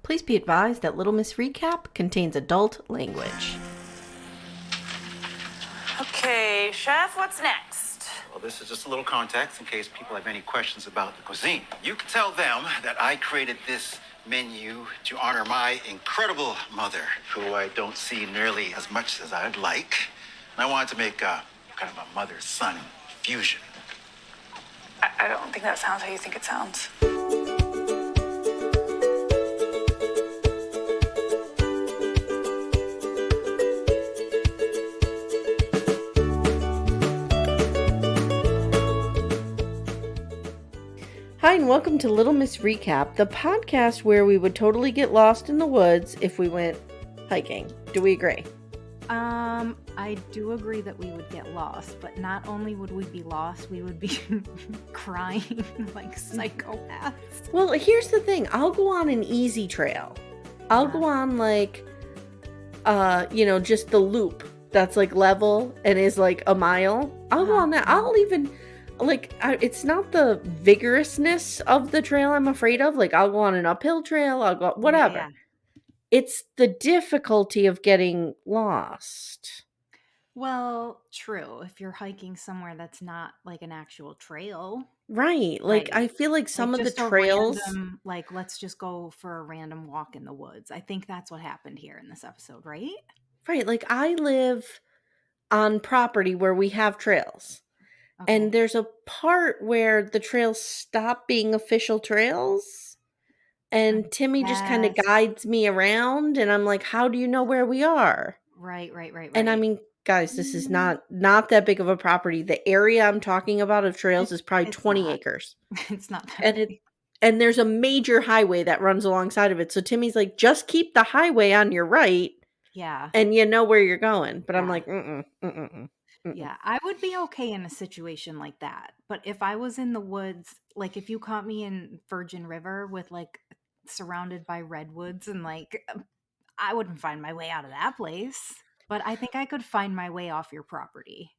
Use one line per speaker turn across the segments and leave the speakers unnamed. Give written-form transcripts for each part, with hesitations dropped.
Please be advised that Little Miss Recap contains adult language.
Okay, Chef, what's next?
Well, this is just a little context in case people have any questions about the cuisine. You can tell them that I created this menu to honor my incredible mother, who I don't see nearly as much as I'd like. And I wanted to make kind of a mother-son fusion.
I don't think that sounds how you think it sounds.
Hi, and welcome to Little Miss Recap, the podcast where we would totally get lost in the woods if we went hiking. Do we agree?
I do agree that we would get lost, but not only would we be lost, we would be crying like psychopaths.
Well, here's the thing. I'll go on an easy trail. I'll go on just the loop that's like level and is like a mile. I'll go on that. I'll even it's not the vigorousness of the trail I'm afraid of. Like I'll go on an uphill trail. I'll go whatever.
Yeah.
It's the difficulty of getting lost.
Well, true. If you're hiking somewhere that's not like an actual trail.
Right. Like
Right.
I feel like some of the
just a
trails
random, let's just go for a random walk in the woods. I think that's what happened here in this episode, right?
Right. Like I live on property where we have trails.
Okay.
And there's a part where the trails stop being official trails. And Timmy just kind of
Yes.
guides me around. And I'm like, how do you know where we are?
Right.
And I mean, guys, this is not that big of a property. The area I'm talking about of trails is probably 20 acres.
It's not that big.
And there's a major highway that runs alongside of it. So Timmy's like, just keep the highway on your right.
Yeah.
And you know where you're going. But I'm
Yeah.
like,
Yeah, I would be okay in a situation like that. But if I was in the woods, like if you caught me in Virgin River with like surrounded by redwoods and I wouldn't find my way out of that place. But I think I could find my way off your property.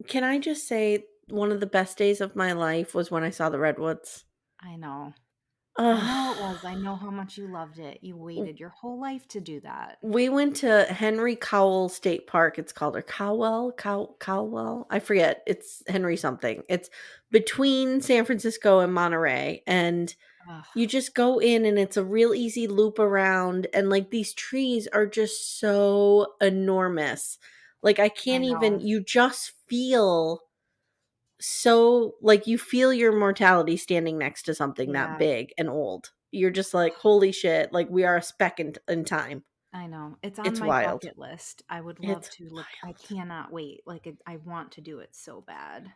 Can I just say one of the best days of my life was when I saw the redwoods?
I know.
Ugh.
I know it was. I know how much you loved it. You waited your whole life to do that.
We went to Henry Cowell State Park, it's called, or Cowell. I forget. It's Henry something. It's between San Francisco and Monterey. And
Ugh.
you just go in and it's a real easy loop around. And like these trees are just so enormous. Like I can't even, you just feel so like you feel your mortality standing next to something that big and old. You're just like, holy shit, like we are a speck in time.
I know. It's on my
wild.
bucket list. I would love to look. I cannot wait. I want to do it so bad.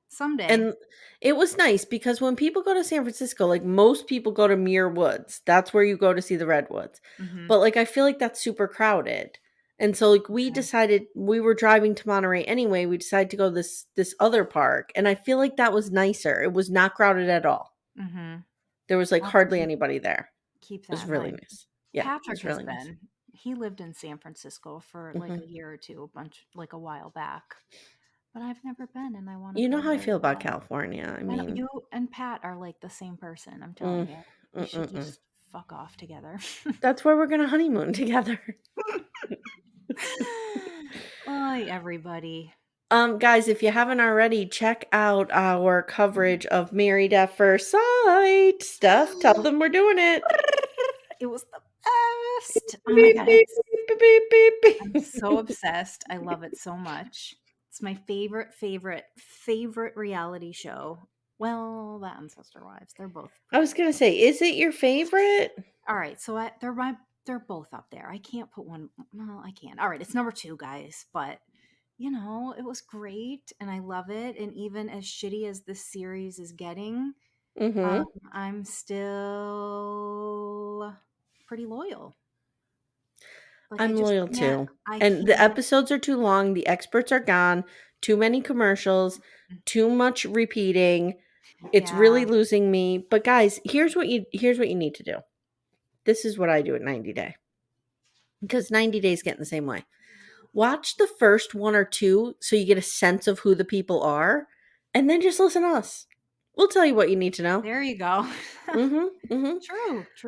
Someday.
And it was nice because when people go to San Francisco, like most people go to Muir Woods. That's where you go to see the redwoods.
Mhm.
But like I feel like that's super crowded. And so like we decided, we were driving to Monterey anyway, we decided to go to this other park, and I feel like that was nicer. It was not crowded at all.
Mhm.
There was like hardly anybody there.
Keep that.
It was really nice. Yeah,
Patrick
really
has
nice.
been. He lived in San Francisco for like a year or two, a while back. But I've never been, and I want to.
You know how I feel about California. I mean,
you and Pat are like the same person. I'm telling you, we should just fuck off together.
That's where we're gonna honeymoon together.
Bye, everybody.
Guys, if you haven't already, check out our coverage of Married at First Sight. Steph, tell them we're doing it.
It was the best. Oh my God, I'm so obsessed. I love it so much. It's my favorite reality show. Well, that and Sister Wives. They're both.
I was gonna say, is it your favorite?
All right, so they're both up there. I can't put one. Well, I can. All right, it's number 2, guys. But it was great, and I love it. And even as shitty as this series is getting, I'm still pretty loyal.
I'm loyal too. And the episodes are too long. The experts are gone. Too many commercials. Too much repeating. It's really losing me. But guys, here's what you need to do. This is what I do at 90 Day. Because 90 Days get in the same way. Watch the first 1 or 2 so you get a sense of who the people are. And then just listen to us. We'll tell you what you need to know.
There you go.
Mm-hmm.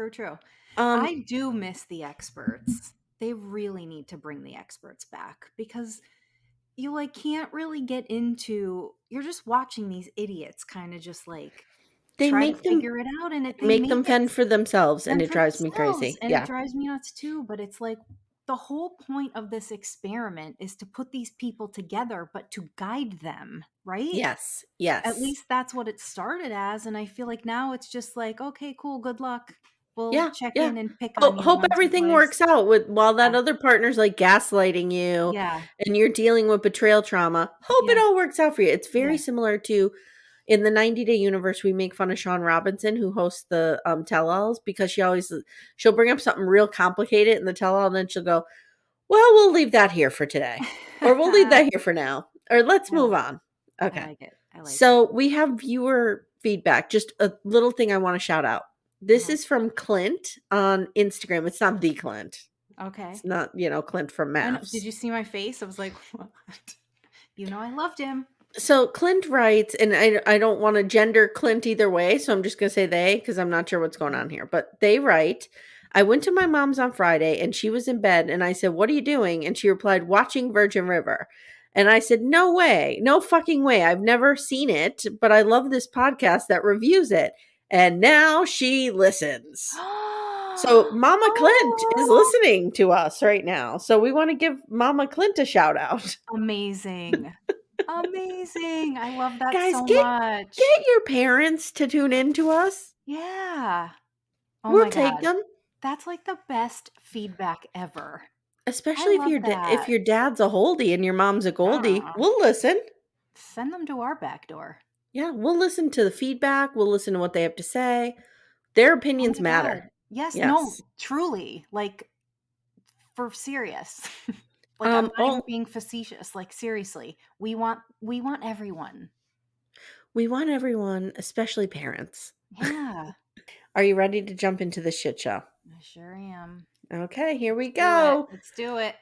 True. I do miss the experts. They really need to bring the experts back because you like can't really get into you're just watching these idiots kind of just like
They
try to
make them
figure it out and they
make
make
them
it
fend for themselves, and
fend
it
for
drives me
themselves
crazy.
and it
Yeah.
drives me nuts too, but it's like the whole point of this experiment is to put these people together but to guide them, right?
Yes.
At
Yes.
least that's what it started as, and I feel like now it's just like, okay, cool, good luck. We'll
Yeah,
check
yeah.
in and pick on you
Hope
once or
everything
twice.
works out with while that
Yeah.
other partner's, like, gaslighting you
Yeah.
and you're dealing with betrayal trauma. Hope it
Yeah.
all works out for you. It's very
Yeah.
similar to in the 90 Day Universe, we make fun of Sean Robinson, who hosts the, tell-alls, because she'll bring up something real complicated in the tell-all, and then she'll go, "Well, we'll leave that here for today," or, "We'll leave that here for now," or, "Let's move on."
I
Okay.
like it. I like it.
So we have viewer feedback. Just a little thing I want to shout out. This
Uh-huh.
is from Clint on Instagram. It's not the Clint.
Okay.
It's not, Clint from
I know. Did
Maths.
you see my face? I was like, what? You know, I loved him.
So Clint writes, and I don't want to gender Clint either way, so I'm just going to say they because I'm not sure what's going on here. But they write, I went to my mom's on Friday and she was in bed and I said, "What are you doing?" And she replied, "Watching Virgin River." And I said, "No way. No fucking way. I've never seen it, but I love this podcast that reviews it." And now she listens. So Mama Clint is
Oh,
listening to us right now. So we want to give Mama Clint a shout out.
amazing. Amazing. I love that
Guys,
so much.
get your parents to tune in to us.
Yeah. Oh
We'll
my
take
God.
them,
That's like the best feedback ever. I
especially
love
if
that.
your dad's a holdie and your mom's a goldie.
Uh,
We'll listen.
Send them to our back door.
Yeah, we'll listen to the feedback. We'll listen to what they have to say. Their
Oh
opinions
my God.
matter.
Yes, no,
Yes.
truly. Like for serious. Like I'm not even
Oh,
being facetious. Like seriously. We want everyone.
we want everyone, especially parents.
Yeah.
Are you ready to jump into the shit show?
I sure am.
Okay, here we
Do it.
go.
Let's do it.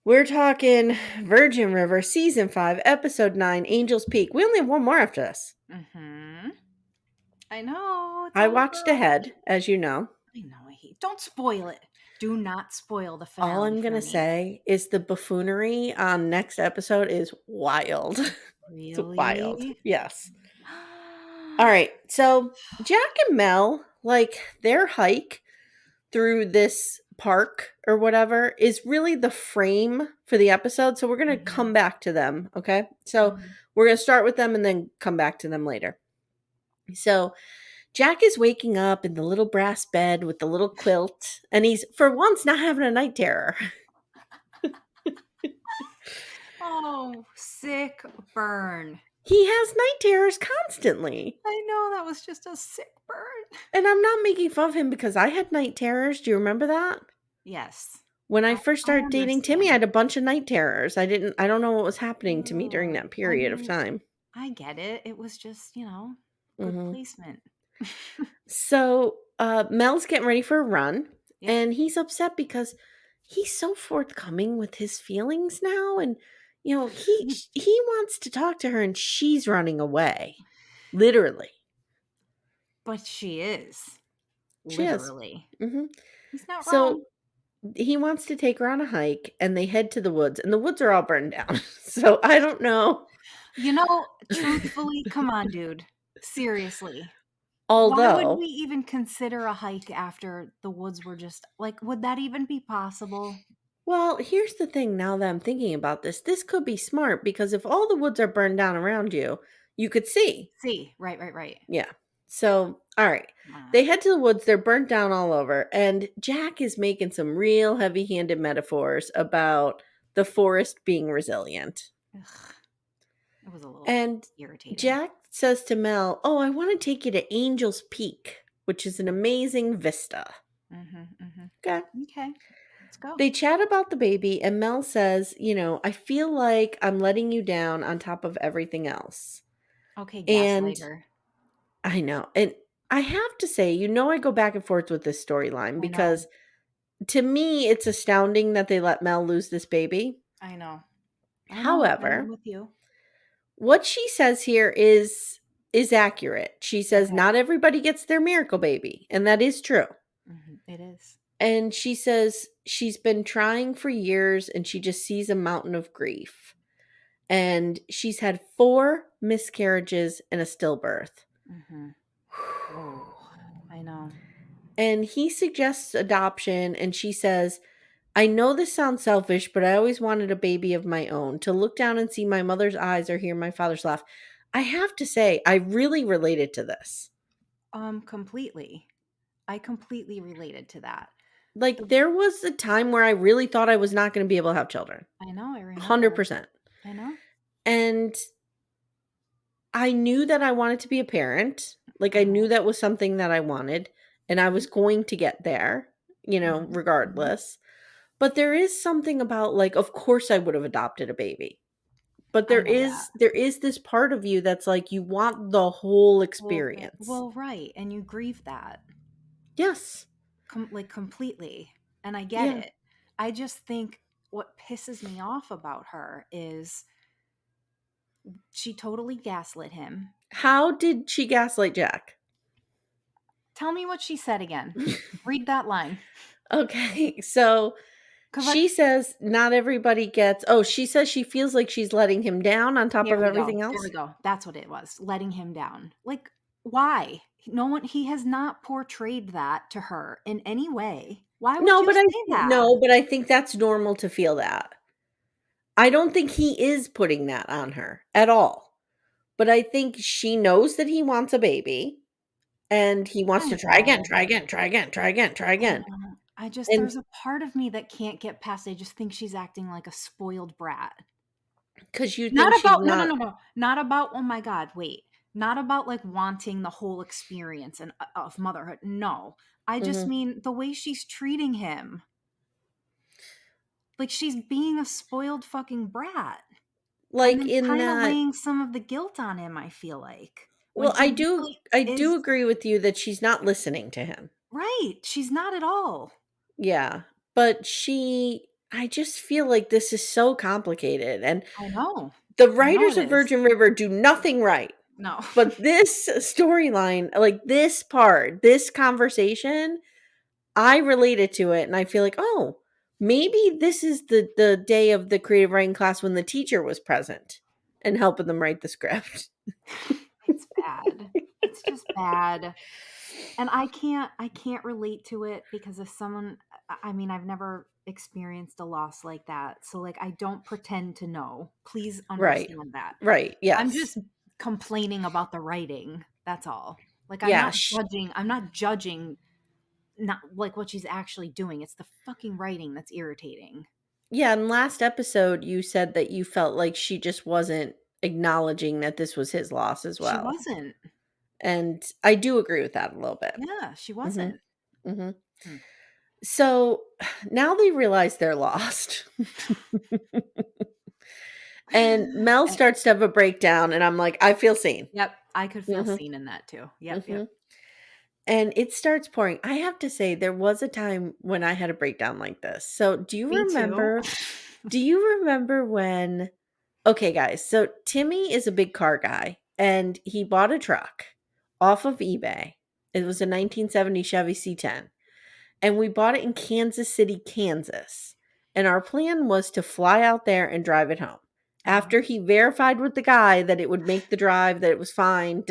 We're talking Virgin River, Season 5, Episode 9, Angel's Peak. We only have one more after this.
Mm-hmm. I know. It's
I
over
watched ahead, as you know.
I know. I hate. Don't spoil it. Do not spoil the
All
finale
I'm going
for
to
me.
say is the buffoonery on next episode is wild. It's wild.
Really?
Yes. All right. So Jack and Mel, like their hike through this park or whatever is really the frame for the episode. So we're going to come back to them. Okay. So we're going to start with them and then come back to them later. So Jack is waking up in the little brass bed with the little quilt, and he's for once not having a night terror.
Oh, sick burn.
He has night terrors constantly.
I know that was just a sick burn.
And I'm not making fun of him because I had night terrors. Do you remember that?
Yes.
When I first
I
started dating Timmy, I
understand.
had a bunch of night terrors. I don't know what was happening to me during that
I
period of
mean,
time.
I get it. It was just, good
Hmm.
placement.
So Mel's getting ready for a run,
Yep.
and he's upset because he's so forthcoming with his feelings now, and he wants to talk to her, and she's running away, literally.
But she is.
She is.
Literally.
Hmm.
He's not
So
wrong.
he wants to take her on a hike, and they head to the woods, and the woods are all burned down. So I don't know.
Truthfully, come on, dude. Seriously. Why would we
Although,
even consider a hike after the woods were just like, would that even be possible?
well, here's the thing now that I'm thinking about this. This could be smart because if all the woods are burned down around you, you could see.
See, right.
Yeah. So, all right.
Ah,
They head to the woods. They're burnt down all over. And Jack is making some real heavy handed metaphors about the forest being resilient.
ugh, it was a little
And
irritating.
Jack says to Mel, "Oh, I want to take you to Angel's Peak, which is an amazing vista." Okay.
Okay, let's go.
They chat about the baby, and Mel says, "I feel like I'm letting you down on top of everything else."
Okay,
And
gaslighter.
I know. And I have to say, I go back and forth with this storyline
I know.
because to me, it's astounding that they let Mel lose this baby.
I know. I'm
However,
with you.
what she says here is accurate. She says
Okay.
not everybody gets their miracle baby, and that is true.
It is.
And she says she's been trying for years and she just sees a mountain of grief. And she's had 4 miscarriages and a stillbirth.
Oh, I know.
And he suggests adoption, and she says, I know this sounds selfish, but I always wanted a baby of my own, to look down and see my mother's eyes or hear my father's laugh. I have to say, I really related to this.
Completely. I completely related to that.
Like, there was a time where I really thought I was not going to be able to have children.
I know, I remember.
100%.
I know.
And I knew that I wanted to be a parent. Like, I knew that was something that I wanted, and I was going to get there, regardless. But there is something about, like, of course I would have adopted a baby. But
I
there
know that.
is this part of you that's like, you want the whole
Whole thing.
experience.
Well, right, and you grieve that.
Yes.
Completely. And I get
Yeah.
it. I just think what pisses me off about her is she totally gaslit him.
How did she gaslight Jack?
Tell me what she said again. Read that line.
Okay, so she says not everybody gets. Oh, she says she feels like she's letting him down on top of everything else.
There we go. That's what it was. Letting him down. Like, why? No one. He has not portrayed that to her in any way. Why would you say that?
No, but I think that's normal to feel that. I don't think he is putting that on her at all. But I think she knows that he wants a baby. And he wants to try again.
There's a part of me that can't get past. I just think she's acting like a spoiled brat.
Because you think
Not
she's
about
not.
no. Not about, oh my God, wait. Not about like wanting the whole experience of motherhood. No. I just mean the way she's treating him. Like, she's being a spoiled fucking brat.
Like,
and
in
kind of
that.
laying some of the guilt on him, I feel like.
Well, I do agree with you that she's not listening to him.
Right. She's not at all.
Yeah. But I just feel like this is so complicated. And
I know.
The writers of Virgin River do nothing right.
No.
But this storyline, like this part, this conversation, I related to it. And I feel like, oh, maybe this is the day of the creative writing class when the teacher was present and helping them write the script.
It's bad. It's just bad. And I can't relate to it because if someone, I mean, I've never experienced a loss like that. So like, I don't pretend to know. Please understand that.
Right. Yes.
I'm just complaining about the writing. That's all. Like, I'm not judging not like what she's actually doing. It's the fucking writing that's irritating.
Yeah, and last episode you said that you felt like she just wasn't acknowledging that this was his loss as well.
She wasn't.
And I do agree with that a little bit.
Yeah, she wasn't.
So now they realize they're lost. And Mel starts to have a breakdown, and I'm like, I feel seen.
Yep, I could feel seen in that too. Yep.
And it starts pouring. I have to say, there was a time when I had a breakdown like this. So do you remember? Do you remember when? Okay, guys. So Timmy is a big car guy, and he bought a truck off of eBay. It was a 1970 Chevy C10. And we bought it in Kansas City, Kansas. And our plan was to fly out there and drive it home. After he verified with the guy that it would make the drive, that it was fine,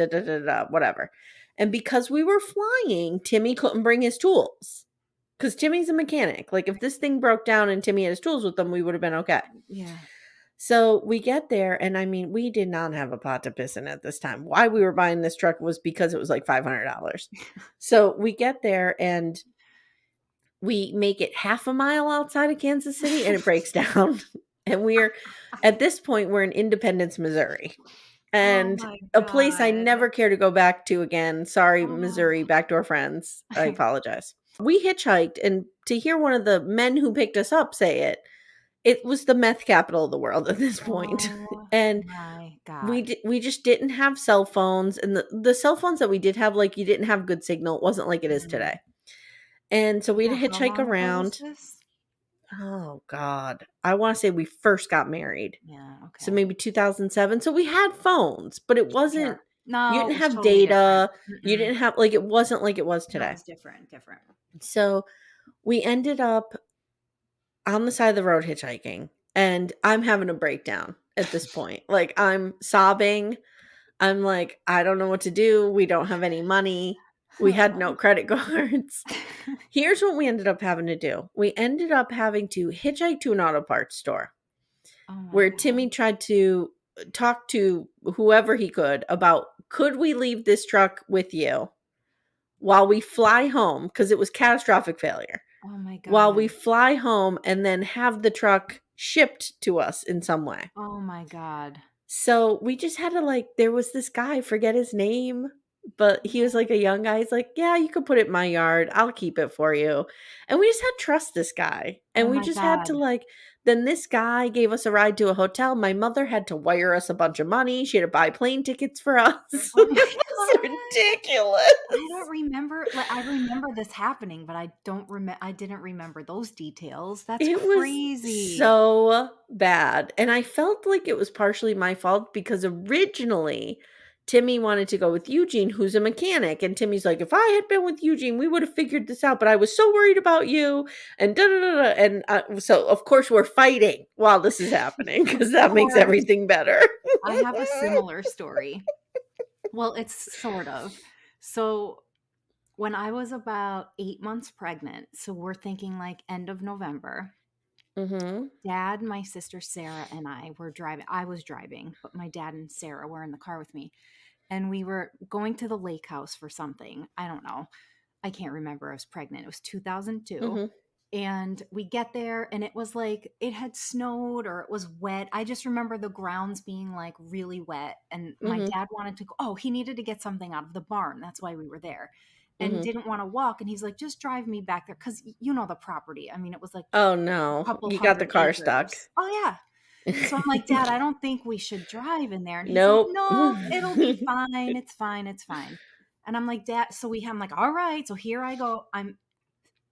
whatever. And because we were flying, Timmy couldn't bring his tools. Because Timmy's a mechanic. Like, if this thing broke down and Timmy had his tools with him, we would have been okay.
Yeah.
So we get there, and I mean, we did not have a pot to piss in at this time. Why we were buying this truck was because it was like $500. So we get there, and we make it half a mile outside of Kansas City, and it breaks down. And at this point, we're in Independence, Missouri. And a place I never care to go back to again. Sorry, Missouri, backdoor friends. I apologize. We hitchhiked, and to hear one of the men who picked us up say it was the meth capital of the world at this point. And
my God.
we just didn't have cell phones. And the cell phones that we did have, like, you didn't have good signal. It wasn't like it is today. And so we had to hitchhike around. Oh, God. I want to say we first got married.
Yeah, okay.
So maybe 2007. So we had phones, but it wasn't
No,
You
it
didn't
was
have
totally different.
data. You didn't have, like, it wasn't like it was
No, it
today.
was different.
So we ended up on the side of the road hitchhiking, and I'm having a breakdown at this point. Like, I'm sobbing. I'm like, I don't know what to do. We don't have any money. We had no credit cards. Here's what we ended up having to do. We ended up having to hitchhike to an auto parts store
Oh my
where
God.
Timmy tried to talk to whoever he could we leave this truck with you while we fly home? Because it was catastrophic failure.
Oh my God.
While we fly home and then have the truck shipped to us in some way.
Oh my God.
So we just had to, like, there was this guy, I forget his name, but he was like a young guy. He's like, yeah, you could put it in my yard. I'll keep it for you. And we just had to trust this guy. And
Oh
we
my
just had to,
God.
like, then this guy gave us a ride to a hotel. My mother had to wire us a bunch of money. She had to buy plane tickets for us.
Oh my
It was
God.
ridiculous.
I don't remember. Like, I remember this happening, but I didn't remember those details. That's
It was
crazy.
so bad. And I felt like it was partially my fault because originally Timmy wanted to go with Eugene, who's a mechanic. And Timmy's like, if I had been with Eugene, we would have figured this out. But I was so worried about you. And da da da da. And so, of course, we're fighting while this is happening because that makes
course.
everything better.
I have a similar story. Well, it's sort of. So when I was about 8 months pregnant, so we're thinking like end of November,
Mm-hmm.
Dad, my sister Sarah, and I were driving. I was driving, but my dad and Sarah were in the car with me. And we were going to the lake house for something. I don't know. I can't remember. I was pregnant. It was 2002.
Mm-hmm.
And we get there and it was like it had snowed or it was wet. I just remember the grounds being like really wet. And my
Mm-hmm.
dad wanted to go, oh, he needed to get something out of the barn. That's why we were there. And
Mm-hmm.
didn't want to walk. And he's like, just drive me back there. Cause you know the property. I mean, it was like
Oh,
a
no.
couple
You got the
hundred
car stuck.
acres. Oh, yeah. So I'm like, Dad, I don't think we should drive in there. And he's like,
Nope.
no, it'll be fine. It's fine. It's fine. And I'm like, Dad, I'm like, all right. So here I go. I'm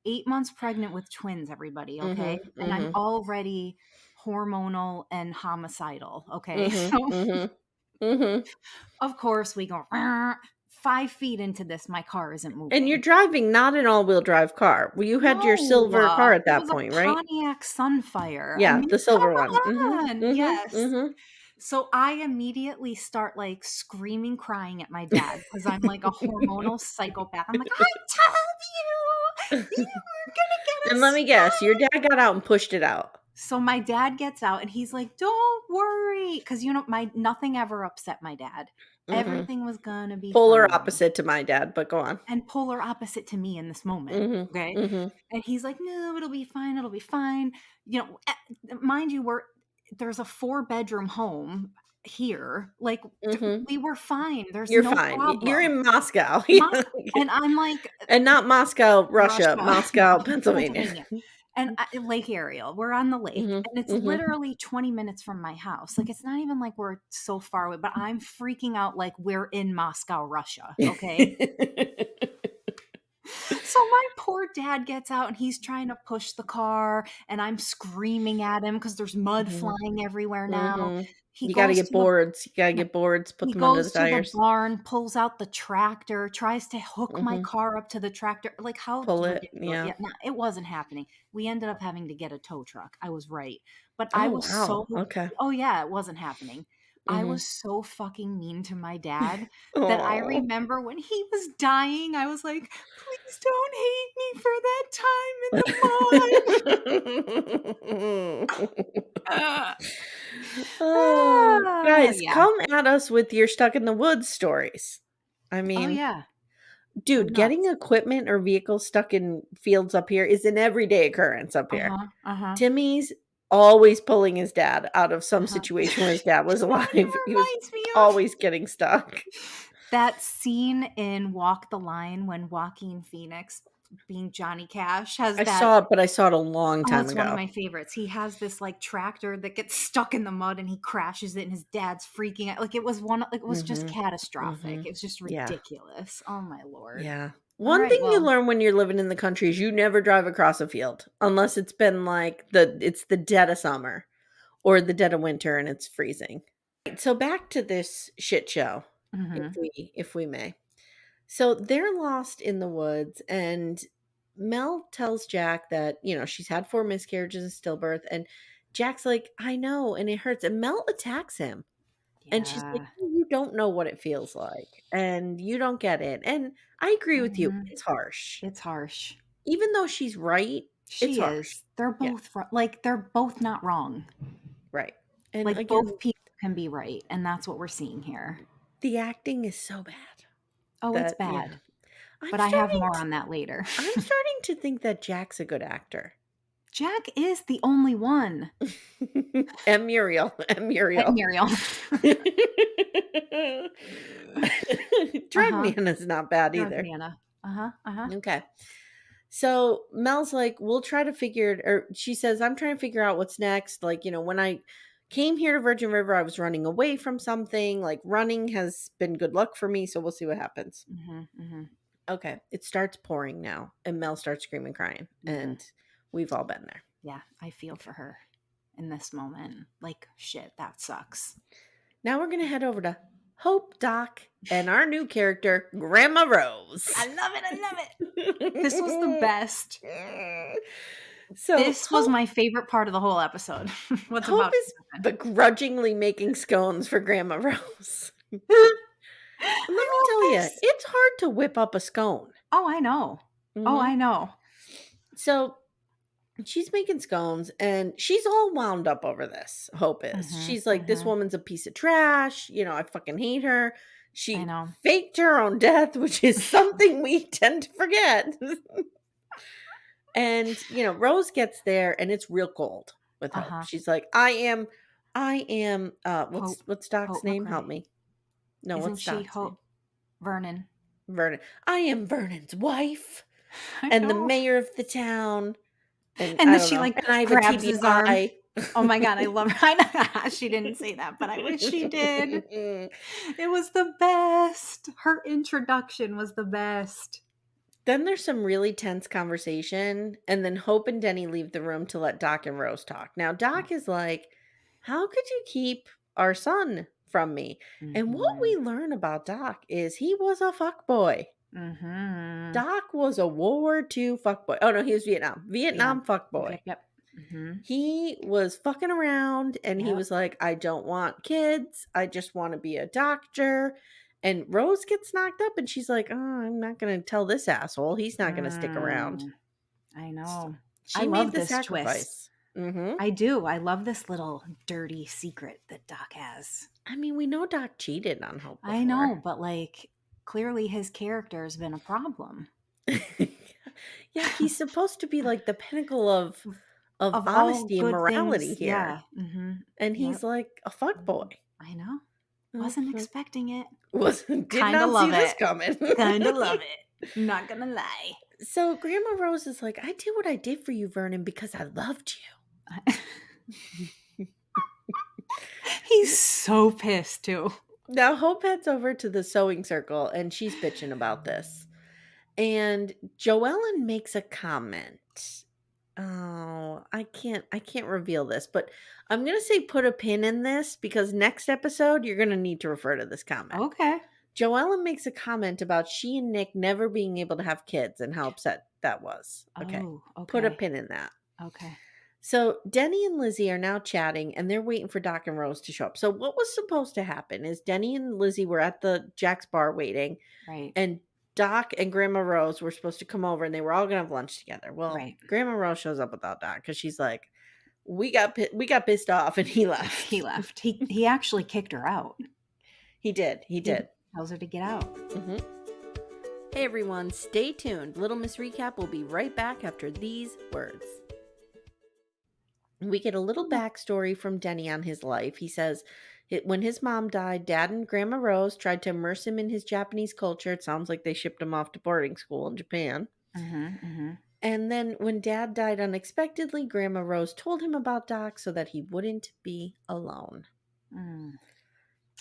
8 months pregnant with twins, everybody. Okay.
Mm-hmm.
And I'm
Mm-hmm.
already hormonal and homicidal. Okay.
Mm-hmm.
So
Mm-hmm. Mm-hmm.
of course we go 5 feet into this. My car isn't moving.
And you're driving not an all-wheel drive car. Well, you had your silver car at
It
that
was
point,
a
right?
Pontiac Sunfire. I
Yeah,
mean,
the silver one.
come
Mhm,
on.
mhm,
Yes.
mhm.
So I immediately start like screaming, crying at my dad because I'm like a hormonal psychopath. I'm like, I told you, you were gonna get
And
us
let me guess, your
stuck.
dad got out and pushed it out.
So my dad gets out and he's like, don't worry. Because nothing ever upset my dad.
Mhm.
Everything was gonna be
Polar
fine.
opposite to my dad, but go on.
And polar opposite to me in this moment.
Mhm,
Okay.
mhm,
And he's like, no, it'll be fine. It'll be fine. Mind you, there's a 4-bedroom home here. Like
mhm.
we were fine. There's
You're
no
fine. You're
problem.
in Moscow.
And I'm like,
And not Moscow, Russia.
Russia,
Moscow,
no,
Pennsylvania.
Pennsylvania. And Lake Ariel, we're on the lake,
Mhm,
and it's
mhm.
literally 20 minutes from my house. Like, it's not even like we're so far away, but I'm freaking out like we're in Moscow, Russia. Okay. So my poor dad gets out and he's trying to push the car, and I'm screaming at him because there's mud
Mhm,
flying everywhere now.
mhm.
He
You gotta
goes
get
to the
boards. You gotta
yeah,
get boards, put
he
them under the
goes to the
tires.
barn, pulls out the tractor, tries to hook my
Mhm.
car up to the tractor. Like, how
Pull it,
ridiculous.
yeah.
Yeah, no, it wasn't happening. We ended up having to get a tow truck. I was right. But I
Oh,
was
wow.
so,
Okay.
oh, yeah, it wasn't happening. I
Mhm.
was so fucking mean to my dad that I
Aw.
remember when he was dying, I was like, please don't hate me for that time in the mud.
Guys,
Yeah.
come at us with your stuck in the woods stories. I
Oh,
mean,
yeah. Go
dude, getting
nuts.
equipment or vehicles stuck in fields up here is an everyday occurrence up here.
Uh-huh. Uh-huh.
Timmy's always pulling his dad out of some
Uh-huh.
situation where his dad was
You know what it
alive. He was
reminds me of?
always getting stuck.
That scene in Walk the Line when Joaquin Phoenix, being Johnny Cash, has
I
that.
saw it, but I saw it a long
Oh,
time
it's one of
ago.
my favorites. He has this like tractor that gets stuck in the mud and he crashes it and his dad's freaking out. Like it was just
Mhm.
catastrophic.
Mhm.
It was just
Yeah.
ridiculous. Oh my Lord.
Yeah.
All
One
right,
thing you
well,
learn when you're living in the country is you never drive across a field unless it's been like it's the dead of summer or the dead of winter and it's freezing. Right, so back to this shit show. if we may. So they're lost in the woods, and Mel tells Jack that, she's had 4 miscarriages and stillbirth, and Jack's like, "I know, and it hurts." And Mel attacks him. And she's like,
Yeah.
"You don't know what it feels like, and you don't get it." And I agree with you.
Mhm.
It's harsh.
It's harsh.
Even though she's right, it's
She
harsh.
is. They're
Yeah,
both like they're both not wrong.
right. And
Like
again,
both people can be right, and that's what we're seeing here.
the acting is so bad
Oh, it's
that, yeah.
bad.
I'm
But I have
starting
more
to
on that later.
I'm starting to think that Jack's a good actor.
Jack is the only one.
And Muriel. And
And
Muriel.
Muriel.
Drag
Uh-huh.
Man is not bad
Drug
either.
Nana. Uh-huh. Uh-huh.
Okay. So Mel's like, "We'll try to figure it," or she says, "I'm trying to figure out what's next. Like, when I came here to Virgin River, I was running away from something. Like, running has been good luck for me. So we'll see what happens." Okay. It starts pouring now, and Mel starts screaming, crying. And we've all been there.
Yeah, I feel for her in this moment. Like, shit, that sucks.
Now we're going to head over to Hope, Doc, and our new character, Grandma Rose.
I love it. I love it. This was the best.
So
This was my favorite part of the whole episode. What's
Hope
about
is begrudgingly making scones for Grandma Rose. Let me tell you, it's hard to whip up a scone.
Oh, I know. Oh, I know.
So she's making scones, and she's all wound up over this. Hope is. She's like, "This woman's a piece of trash. I fucking hate her. She faked her own death," which is something we tend to forget. And, Rose gets there, and it's real cold with Hope. She's like, I am, what's Doc's
Hope
name?
McRae.
Help me. No,
Isn't
what's
she
Doc's
Hope?
name?
Vernon.
I am Vernon's wife and the mayor of the town. And
then she like
and I have
grabs
a
his arm.
TBI.
Oh my God, I love her. I know she didn't say that, but I wish she did. It was the best. Her introduction was the best.
Then there's some really tense conversation, and then Hope and Denny leave the room to let Doc and Rose talk. Now, Doc is like, "How could you keep our son from me?" And what we learn about Doc is he was a fuckboy. Doc was a World War II fuckboy. Oh, no, he was Vietnam fuckboy.
Yep.
He was fucking around, and he was like, "I don't want kids. I just want to be a doctor." And Rose gets knocked up, and she's like, "Oh, I'm not going to tell this asshole. He's not going to stick around."
I know.
She made the sacrifice.
I do. I love this little dirty secret that Doc has.
I mean, we know Doc cheated on Hope before.
I know, but like, clearly his character has been a problem.
Yeah, he's supposed to be like the pinnacle of honesty and morality
things.
here.
Yeah.
And he's like a fuckboy.
I know. Wasn't expecting it.
Did not see this coming.
Kinda love it. Not gonna lie.
So Grandma Rose is like, "I did what I did for you, Vernon, because I loved you."
He's so pissed too.
Now Hope heads over to the sewing circle, and she's bitching about this. And Joellen makes a comment. Oh, I can't reveal this, but I'm going to say put a pin in this, because next episode you're going to need to refer to this comment.
Okay.
Joellen makes a comment about she and Nick never being able to have kids and how upset that was. Okay.
Oh, okay.
Put a pin in that.
Okay.
So Denny and Lizzie are now chatting, and they're waiting for Doc and Rose to show up. So what was supposed to happen is Denny and Lizzie were at the Jack's bar waiting.
Right.
And Doc and Grandma Rose were supposed to come over, and they were all going to have lunch together. Well, Grandma Rose shows up without Doc because she's like, we got pissed off, and he left.
He left. He actually kicked her out.
He did. He did.
Tells her to get out.
Hey everyone, stay tuned. Little Miss Recap will be right back after these words. We get a little backstory from Denny on his life. He says, when his mom died, Dad and Grandma Rose tried to immerse him in his Japanese culture. It sounds like they shipped him off to boarding school in Japan. And then when Dad died unexpectedly, Grandma Rose told him about Doc so that he wouldn't be alone.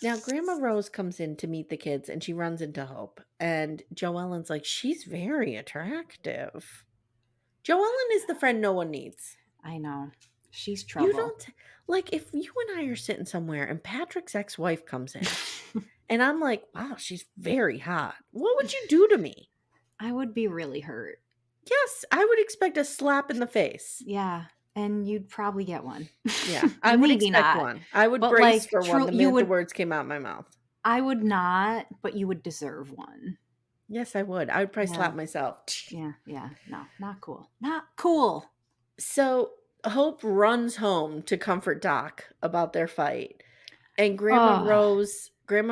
Now, Grandma Rose comes in to meet the kids, and she runs into Hope. And Joellen's like, "She's very attractive." Joellen is the friend no one needs.
I know. She's trouble.
You don't, like, if you and I are sitting somewhere and Patrick's ex-wife comes in And I'm like, wow, she's very hot. What would you do to me?
I would be really hurt.
Yes, I would expect a slap in the face.
Yeah, and you'd probably get one.
Yeah, I would
Maybe
expect
not.
one. I would
But
brace
like
for one
true
the
you
minute the
would
words came out my mouth.
I would not, but you would deserve one.
Yes, I would. I would probably
Yeah.
slap myself.
Yeah, yeah. No, not cool. Not cool.
So Hope runs home to comfort Doc about their fight. And Grandma
Oh.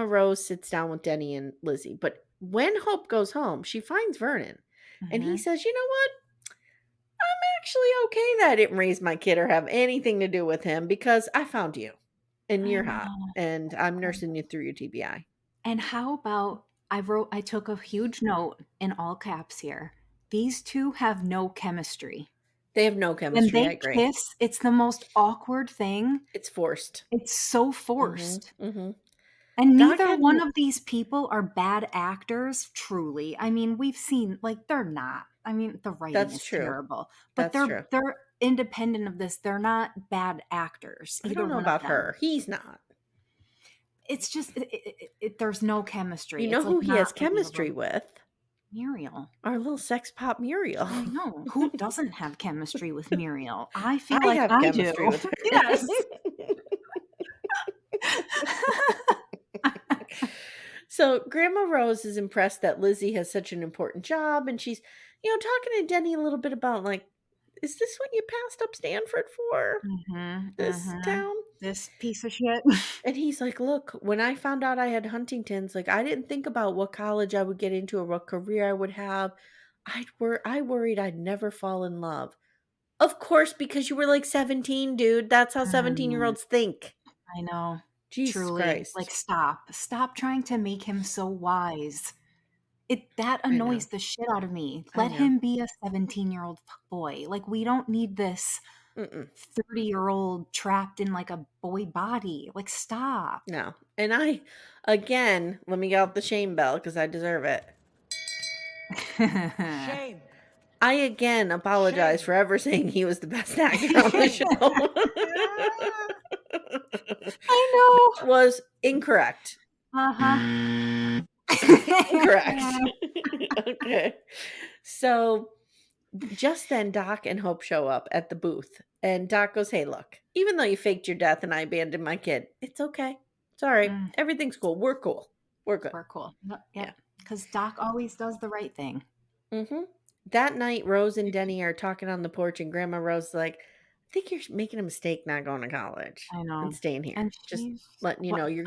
Rose sits down with Denny and Lizzie. But when Hope goes home, she finds Vernon. And he
Mhm.
says, you know what? I'm actually okay that I didn't raise my kid or have anything to do with him because I found you. And
I
you're hot.
know.
And I'm nursing you through your TBI.
And how about I took a huge note in all caps here. These two have no chemistry.
They have no
When
chemistry, I
they
agree.
kiss, it's the most awkward thing.
It's forced.
It's so
Mhm,
forced.
mhm.
And
Doc
neither
had
one
n
of these people are bad actors, truly. I mean, we've seen like they're not. I mean, the writing
That's
is
true.
terrible, but
That's true.
they're independent of this. They're not bad actors,
I
either
don't know
one of
about
them.
her. He's not.
It's just there's no
You
chemistry.
know
It's like
who he has
not
chemistry
believable.
with?
Muriel.
Our little sex pop Muriel.
I know. Who doesn't have chemistry with Muriel? I feel
I
like
have
I do.
chemistry with her.
Yes.
So Grandma Rose is impressed that Lizzie has such an important job, and she's, talking to Denny a little bit about like, is this what you passed up Stanford for? This town?
This piece of shit.
And he's like, look, when I found out I had Huntington's, like I didn't think about what college I would get into or what career I would have. I worried I'd never fall in love. Of course, because you were like 17, dude. That's how 17-year-olds think.
I know.
Jesus
Truly.
Christ.
Like stop. Stop trying to make him so wise. That
I know.
annoys the shit out of me.
I
Let
know.
him be a 17-year-old boy. Like we don't need this
Mm-mm.
30-year-old trapped in like a boy body. Like stop.
No. And again, let me get out the shame bell because I deserve it.
Shame.
I again apologize for ever saying he was the best actor on the show.
I know.
Was incorrect.
Uh-huh.
Incorrect. Okay. So just then Doc and Hope show up at the booth. And Doc goes, hey, look, even though you faked your death and I abandoned my kid, it's okay. It's all right.
Mm.
Everything's cool. We're cool. We're good.
We're cool. Yep.
Yeah.
Because Doc always does the right thing.
Mm-hmm. That night, Rose and Denny are talking on the porch, and Grandma Rose is like, I think you're making a mistake not going to college
I know.
and staying here.
And
Just
she's
letting you
what?
know you're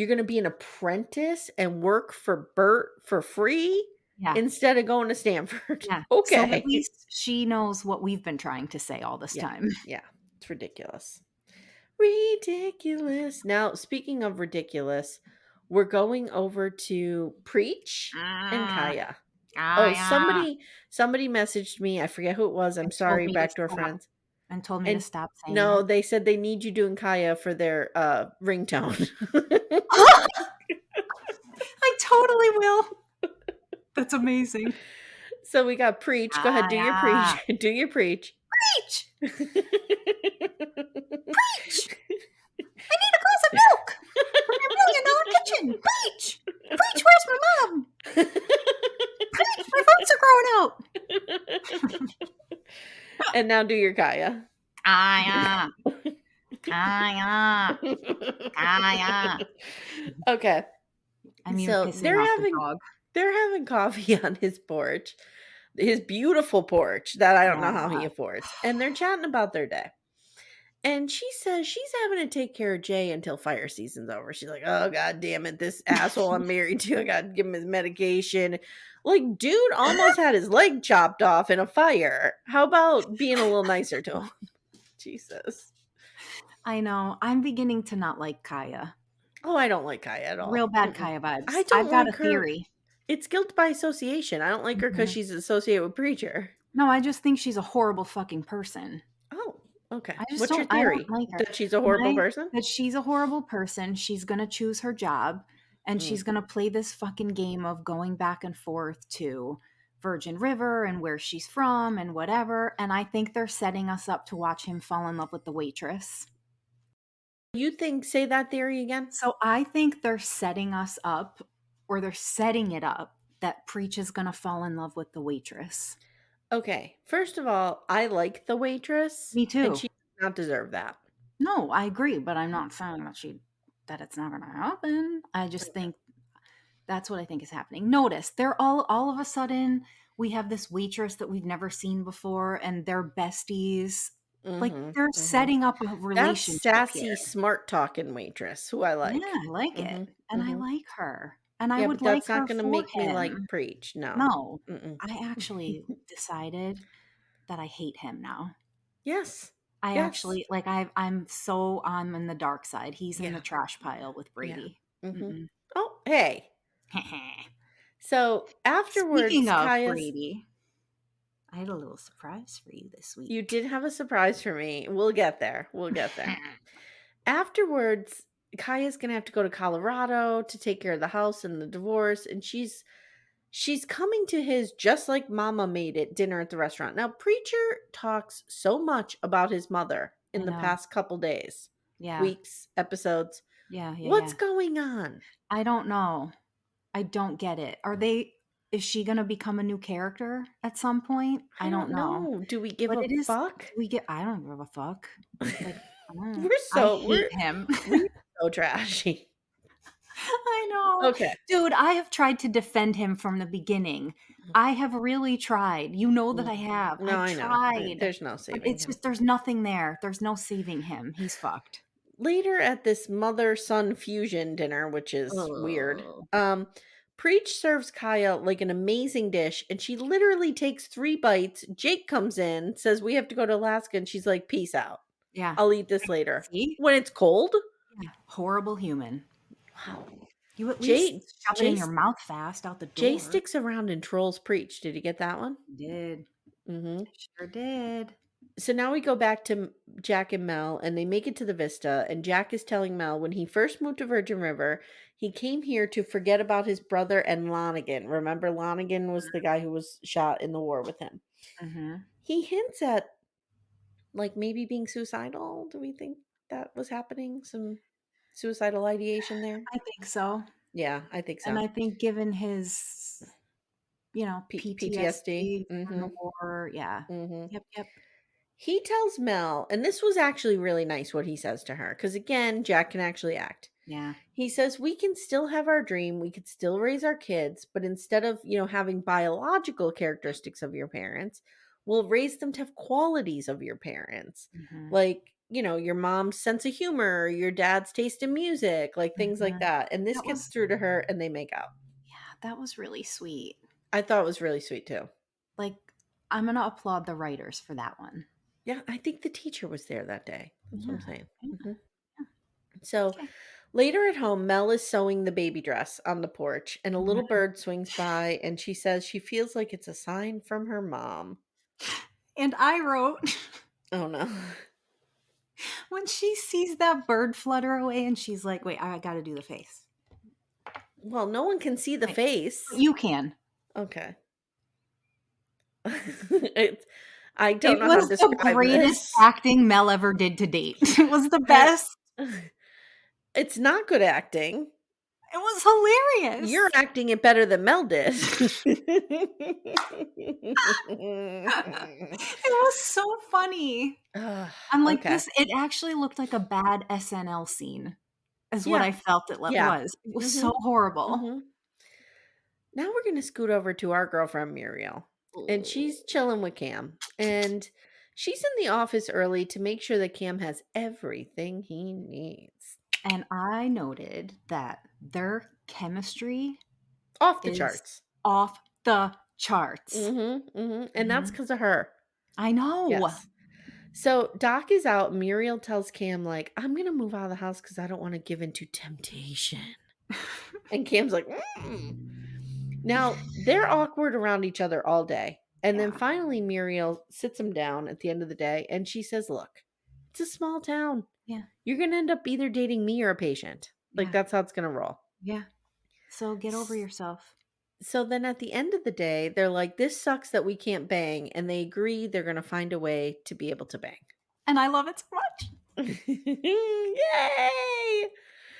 gonna be an apprentice and work for Bert for free
Yeah.
instead of going to Stanford.
Yeah.
Okay.
So at least she knows what we've been trying to say all this time.
Yeah, it's ridiculous. Ridiculous. Now, speaking of ridiculous, we're going over to Preach and Kaya. Oh, somebody messaged me. I forget who it was. I'm sorry, backdoor friends.
And told me to stop saying
No,
it.
they said they need you doing Kaya for their ringtone.
I totally will. That's amazing.
So we got Preach. Go ahead, do your preach. Do your preach.
Preach! Preach! I need a glass of milk from your $1 million kitchen. Preach! Preach, where's my mom? Preach, my roots are growing out.
And now do your Kaya.
Kaya. Kaya. Kaya.
Okay.
I mean,
so
pissing off the dog.
They're having coffee on his porch, his beautiful porch that I don't know how he affords. And they're chatting about their day. And she says she's having to take care of Jay until fire season's over. She's like, oh, God damn it. This asshole I'm married to, I got to give him his medication. Like, dude almost had his leg chopped off in a fire. How about being a little nicer to him? Jesus.
I know. I'm beginning to not like Kaya.
Oh, I don't like Kaya at all.
Real bad Kaya vibes.
I've got
a theory.
It's guilt by association. I don't like her because she's associated with Preacher.
No, I just think she's a horrible fucking person.
Oh, okay.
I just
What's your
don't, I
theory?
don't like her.
That she's a horrible person?
That she's a horrible person. She's going to choose her job and she's going to play this fucking game of going back and forth to Virgin River and where she's from and whatever. And I think they're setting us up to watch him fall in love with the waitress.
You think say that theory again?
So I think they're setting us up, or they're setting it up that Preach is gonna fall in love with the waitress.
Okay, first of all, I like the waitress,
Me
and
too.
she does not deserve that.
No, I agree, but I'm not saying that it's not gonna happen. I just
Okay.
think that's what I think is happening. Notice they're all of a sudden we have this waitress that we've never seen before, and they're besties. Like
Mhm,
they're
mhm.
setting up a
That's
relationship
sassy,
here.
smart talking waitress who I
Yeah,
like.
I like it,
Mhm,
and I
mhm.
like her, and I
Yeah,
would
but
like
that's not
her
gonna
for
make me like
him.
Preach, no.
No,
Mm-mm.
I actually decided that I hate him now.
Yes.
I
Yes.
actually like I'm so I'm in the dark side. He's in the
Yeah,
trash pile with
yeah.
Brady.
Mhm.
Mm-mm.
Oh, hey. So, afterwards,
Speaking of
Kaya's
Brady, I had a little surprise for you this
you
week.
did have a surprise for me. We'll get there, we'll get there. Afterwards, Kaya's gonna have to go to Colorado to take care of the house and the divorce, and she's coming to his just like mama made it dinner at the restaurant. Now, Preacher talks so much about his mother
I
in the
know.
past couple days,
Yeah.
weeks, episodes.
Yeah, yeah,
What's
yeah.
going on?
I don't know. I don't get it. Is she going to become a new character at some point?
I
I don't
don't
know.
know. Do we give
But
a
it is
fuck?
I don't give a fuck. Like
we're
I
so
hate him.
we're so trashy.
I know.
Okay.
Dude, I have tried to defend him from the beginning. I have really tried. You know that I
Mhm.
have.
No,
I've
I know.
tried.
There's no
But
saving
it's
him.
just there's nothing there. There's no saving him. He's fucked.
Later at this mother-son fusion dinner, which is weird,
Oh.
Preach serves Kaya like an amazing dish, and she literally takes 3 bites. Jake comes in, says, "We have to go to Alaska," and she's like, "Peace out.
Yeah.
I'll eat this later."
See?
When it's cold?
Yeah. Horrible human.
Wow.
You at least
Jay
shove it in
Jay
your mouth fast out the
Jay
door.
sticks around and trolls Preach. Did you get that one?
Did.
Mhm.
Sure did.
So now we go back to Jack and Mel, and they make it to the Vista. And Jack is telling Mel when he first moved to Virgin River, he came here to forget about his brother and Lonigan. Remember, Lonigan was the guy who was shot in the war with him.
Mhm.
He hints at like maybe being suicidal. Do we think that was happening? Some suicidal ideation there?
I think so.
Yeah, I think
And
so.
I think given his,
PTSD.
PTSD from the war, yeah.
Mm-hmm.
Yep, yep.
He tells Mel, and this was actually really nice what he says to her, because again, Jack can actually act.
Yeah.
He says, "We can still have our dream, we could still raise our kids, but instead of, having biological characteristics of your parents, we'll raise them to have qualities of your parents.
Mhm.
Like, your mom's sense of humor, your dad's taste in music, like things like
Mhm.
that." And this
That
gets
was
through to her and they make out.
yeah, that was really sweet.
I thought it was really sweet too.
Like, I'm gonna applaud the writers for that one.
Yeah, I think the teacher was there that day. That's what I'm
Yeah.
saying.
Yeah.
Mhm. So
Okay.
later at home, Mel is sewing the baby dress on the porch, and a little
Mhm.
bird swings by, and she says she feels like it's a sign from her mom.
And I wrote
Oh no.
when she sees that bird flutter away and she's like, "Wait, I gotta do the face."
Well, no one can see the
Wait, but
face.
you can.
Okay. it's, I don't
It
know how to
was the
describe
greatest
this.
acting Mel ever did to date. It was the
I,
best.
it's not good acting.
It was hilarious.
You're acting it better than Mel did.
It was so funny.
Ugh,
I'm like,
okay.
it actually looked like a bad SNL scene, is what
Yeah.
I felt it
Yeah.
was. It was
Mhm.
so horrible.
Mhm. Now we're going to scoot over to our girlfriend Muriel. And she's chilling with Cam. And she's in the office early to make sure that Cam has everything he needs.
And I noted that their chemistry
Off the
is
charts.
off the charts.
Mhm. Mhm. And that's
Mhm.
cuz of her.
I know.
Yes. So Doc is out. Muriel tells Cam like, "I'm going to move out of the house cuz I don't want to give in to temptation." And Cam's like, "Mm." Now, they're awkward around each other all day. And then
Yeah.
finally, Muriel sits him down at the end of the day and she says, "Look, it's a small town.
Yeah.
You're going to end up either dating me or a patient. Like,
Yeah.
that's how it's going to roll."
Yeah. So get over
S-
yourself.
So then at the end of the day, they're like, "This sucks that we can't bang." And they agree they're going to find a way to be able to bang.
And I love it so much.
Yay!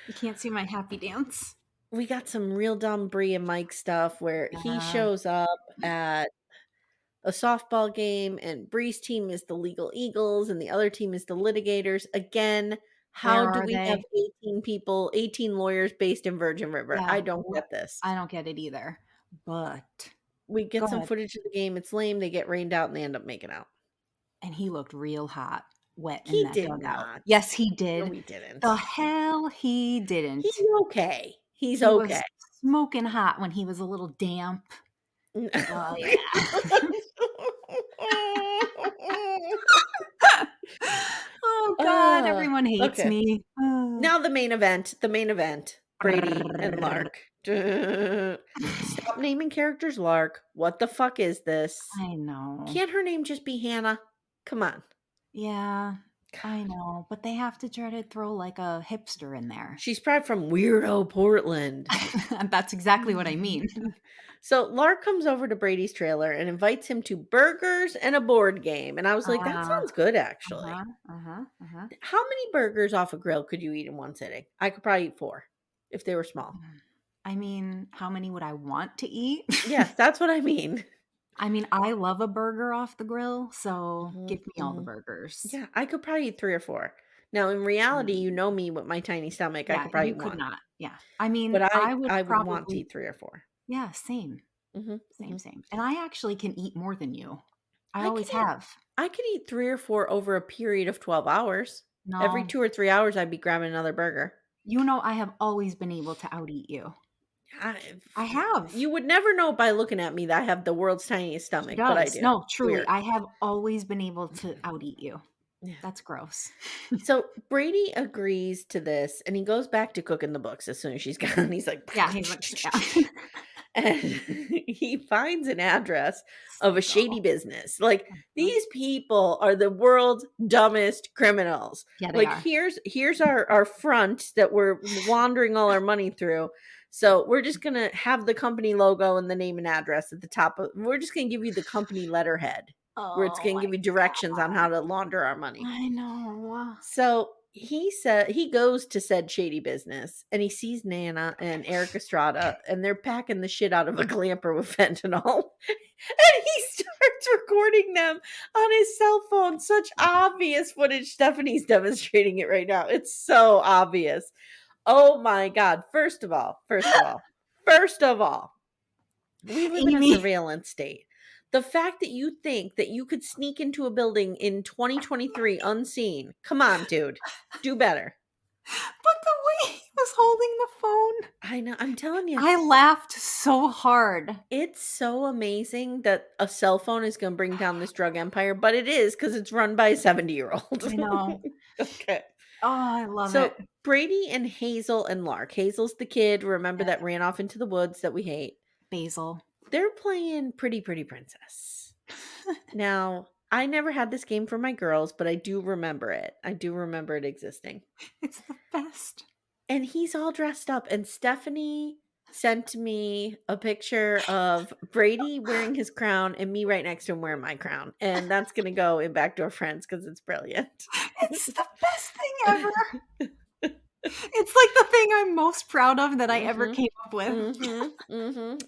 You can't see my happy dance.
We got some real dumb Brie and Mike stuff where he shows up at a softball game and Bree's team is the Legal Eagles and the other team is the Litigators. Again, how
Where
do
are
we have
they?
18 people, 18 lawyers based in Virgin River?
Yeah,
I don't get this.
I don't get it either. But
We
go
get some
ahead.
footage of the game. It's lame. They get rained out and they end up making out.
And he looked real hot, wet in
He
that
did
dugout.
not.
Yes, he
No,
did.
he didn't.
The hell he didn't.
He's okay. He's
He
okay.
was smoking hot when he was a little damp. Oh, yeah. Oh, God. Everyone hates
okay.
me.
Now the main event. Brady and Lark. Stop naming characters Lark. What the fuck is this?
I know.
Can't her name just be Hannah? Come on.
Yeah, I know. But they have to try to throw like a hipster in there.
She's probably from Weirdo Portland.
That's exactly what I mean.
So Lark comes over to Brady's trailer and invites him to burgers and a board game. And I was like, that sounds good, actually. How many burgers off a grill could you eat in one sitting? I could probably eat 4 if they were small.
I mean, how many would I want to eat?
Yes, that's what I mean.
I mean, I love a burger off the grill, so give me all the burgers.
Yeah, I could probably eat 3 or 4. Now, in reality, you know me with my tiny stomach. I could probably
you
eat
could
1.
not. Yeah, I mean,
But
I would
would
probably
want to eat 3 or 4.
Yeah, same. Same. And I actually can eat more than you. I
I
always
can eat-
have.
I could eat 3 or 4 over a period of 12 hours.
No,
Every 2 or 3 hours, I'd be grabbing another burger.
you know, I have always been able to out-eat you. I have.
You would never know by looking at me that I have the world's tiniest stomach, but I do.
No, truly,
Weird.
I have always been able to out-eat you.
Yeah.
That's gross.
So Brady agrees to this, and he goes back to cooking the books as soon as she's gone. He's like,
Yeah, he's like,
and he finds an address of a shady business. Like, these people are the world's dumbest criminals.
Yeah, they are.
Here's our front that we're laundering all our money through. So we're just gonna have the company logo and the name and address at the top of. We're just gonna give you the company letterhead, where it's gonna give you directions on how to launder our money.
I know.
So he goes to said shady business and he sees Nana and Eric Estrada and they're packing the shit out of a glamper with fentanyl. And he starts recording them on his cell phone. Such obvious footage. Stephanie's demonstrating it right now. It's so obvious. Oh my God. First of all, we live in a surveillance state. The fact that you think that you could sneak into a building in 2023 unseen. Come on, dude. Do better.
But the way he was holding the phone.
I know. I'm telling you.
I laughed so hard.
It's so amazing that a cell phone is going to bring down this drug empire, but it is because it's run by a 70-year-old.
I know.
Okay.
Oh, I love it.
So Brady and Hazel and Lark. Hazel's the kid, remember, that ran off into the woods that we hate.
Basil.
They're playing Pretty Pretty Princess. Now, I never had this game for my girls, but I do remember it. I do remember it existing.
It's the best.
And he's all dressed up. And Stephanie sent me a picture of Brady wearing his crown and me right next to him wearing my crown. And that's going to go in Backdoor Friends because it's brilliant.
It's the best thing ever. It's like the thing I'm most proud of that I ever came up with.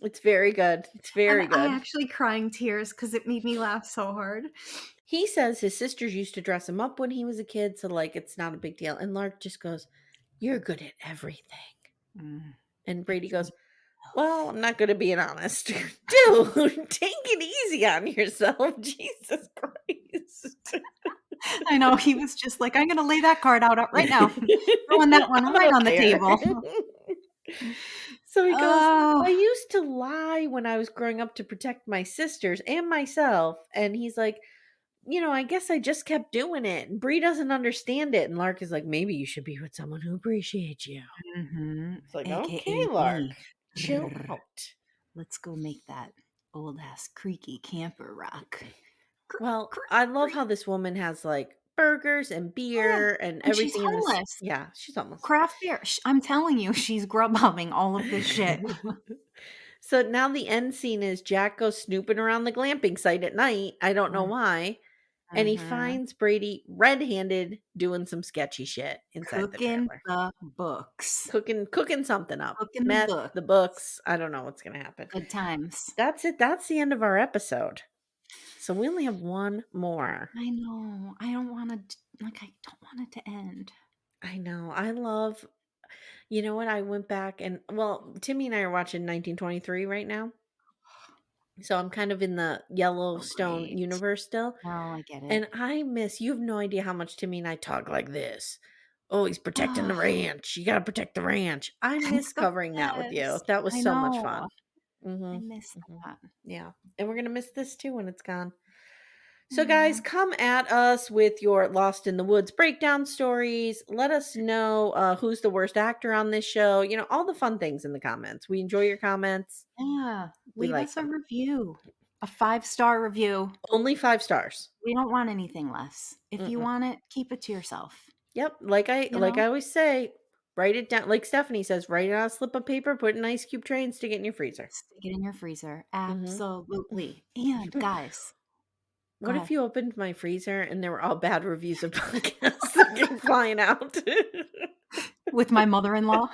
It's very good. It's very good.
I'm actually crying tears because it made me laugh so hard.
He says his sisters used to dress him up when he was a kid, so like it's not a big deal. And Lark just goes, "You're good at everything." And Brady goes, "Well, I'm not good at being honest." Dude, take it easy on yourself. Jesus Christ.
I know, he was just like, I'm going to lay that card out right now. Throwing that one right on the table.
So he goes, I used to lie when I was growing up to protect my sisters and myself. And he's like, you know, I guess I just kept doing it. And Brie doesn't understand it. And Lark is like, maybe you should be with someone who appreciates you. It's like,
AKA
okay, Lark,
me.
chill out.
Let's go make that old ass creaky camper rock.
Well, I love how this woman has like burgers and beer and everything.
She's homeless.
Yeah, she's homeless.
Craft beer. I'm telling you, she's grubhubbing all of this shit.
So now the end scene is Jack goes snooping around the glamping site at night. I don't know why. and he finds Brady red-handed doing some sketchy shit inside the
Cooking
trailer.
the books.
Cooking something up.
Cooking
Meth,
the
the books. I don't know what's going to happen.
Good times.
That's it. That's the end of our episode. So we only have one more.
I know. I don't want it to end.
I know. I love, you know what? I went back and, well, Timmy and I are watching 1923 right now. So I'm kind of in the Yellowstone universe still.
Oh, I get it.
And you have no idea how much Timmy and I talk like this. Oh, he's protecting the ranch. You got to protect the ranch. I miss covering that with you. That was so much fun.
I miss that.
Yeah. And we're going to miss this too when it's gone. So guys, come at us with your Lost in the Woods breakdown stories. Let us know who's the worst actor on this show. You know, all the fun things in the comments. We enjoy your comments.
Yeah.
We
Leave
like
us a
them.
review. A 5-star review.
Only 5 stars.
We don't want anything less. If you want it, keep it to yourself.
Yep. Like I always say, write it down. Like Stephanie says, write it on a slip of paper, put it in an ice cube tray, and stick it in your freezer.
Stick it in your freezer. Absolutely. And guys,
what if you opened my freezer and there were all bad reviews of podcasts that came flying out?
With my mother-in-law?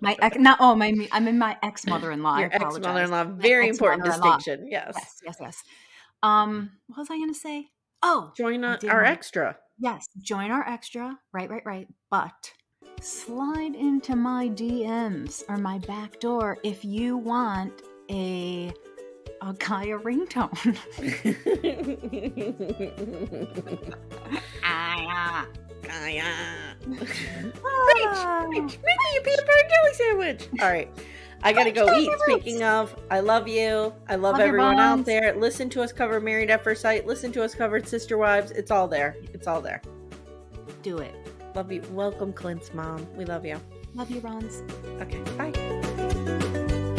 I'm in my ex-mother-in-law.
Your
I apologize.
ex-mother-in-law. Very important distinction. Yes.
Yes. What was I going to say? Oh,
join our extra.
Yes, join our extra. Right. But slide into my DMs or my back door if you want a Kaya ringtone.
Kaya. Make me a peanut butter and jelly sandwich. All right. I gotta go eat. Speaking of, I love you. I love everyone out there. Listen to us cover Married at First Sight. Listen to us cover Sister Wives. It's all there.
Do it.
Love you. Welcome, Clint's mom. We love you.
Love you, Rons.
Okay. Bye.